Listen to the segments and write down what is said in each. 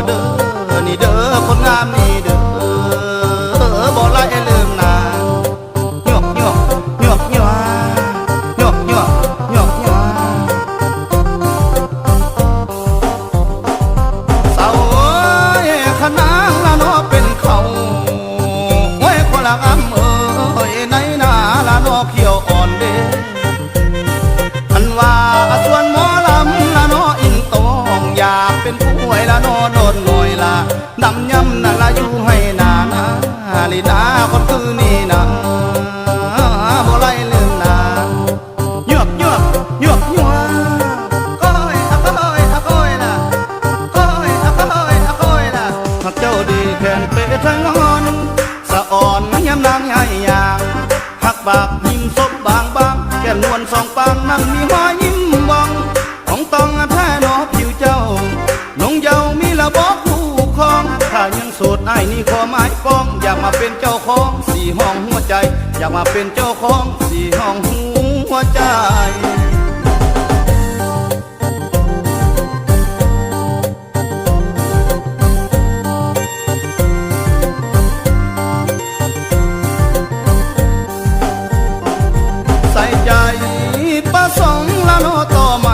เด้อนี่เด้อคนงามนี่เด้อบ่ไล่ลืมนาหยอกหยอกหยอกหยอกหยอกหยอกหยอกหยอกสาวเอ้ยขนางละเนาะเป็นเขาไว้คนละอำเอ้ยในนาละเนาะเขียวอ่อนเด้อันว่าส่วนหมอลำละเนาะอินตองอยากเป็นผู้ไว้ละเนาะโดนหน่อยละดำย่ำน่ะละอยู่ให้นานะลีนาคนคือนี่นะบ่ไล่ลืมนาหยอกหยอกหยอกหยอกก้อยอะก้อยอะก้อยล่ะก้อยอะก้อยอะก้อยล่ะหักเจ้าดีแขนเปะทั้งงอนสะอ่อนยำนางใหญ่ยางหักบากยิ้มซบบางบางแก้มนวลสองปางนั่งมีหัวยิ้มวังของตองแท้นอผิวเจ้าน้องเยามีระบอกคู่ครองถ้ายังโสดไอ้นี่ขอไม้ฟ้องอยากมาเป็นเจ้าของสี่ห้องหัวใจอยากมาเป็นเจ้าของสี่ห้องหัวใจใส่ใจประสงค์ละโนต่อไหม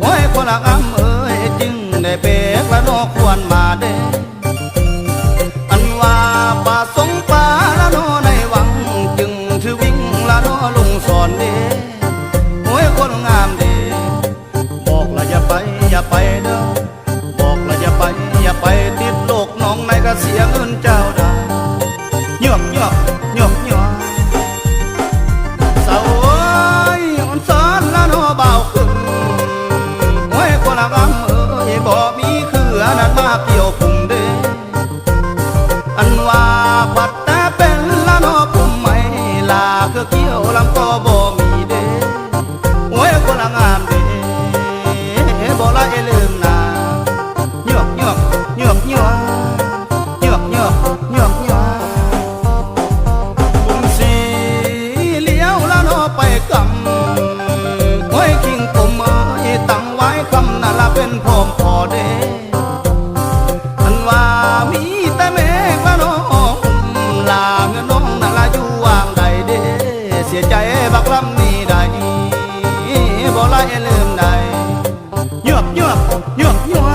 โอ้ยคนละอำเอ้ยจึงได้เบกละโนควรมาเด้อันว่าประสงค์ปาละโนในวังจึงถือวิ่งละโนลุงสอนเด้โอ้ยคนงามเด้บอกละอย่าไปอย่าไปเด้อบอกละอย่าไปอย่าไปติดโลกน้องในก็เสียเงินเจ้าได้หยอกหยอกหยอกหยอกสาวเอ้ยอ่อนสอนละโนเบาขึ้นโอ้ยคนละอำเอ้ยบ่มีคืออันนั้นมาเกี่ยวคุมเด้อันว่าปัดแต่เป็นละโนคุมไม่ลาคือเกี่ยวลำก็บ่มีเด้โอ้ยคนละงามเด้บ่ละลืมนาหยอกหยอกหยอกหยอกหยอกหยอกหยอกหยอกบุญสีเลี้ยวละโนไปกำโอ้ยคิงกุมเอ้ยตั้งไว้คำนั่นละเป็นพร้อมพอเด้อันว่ามีแต่เมฆละโนลาเงินน้องนั่นละอยู่วางใดเด้เสียใจบักลำนี้ใดบ่ไล่ลืมใดหยอกหยอกหยอกหยอก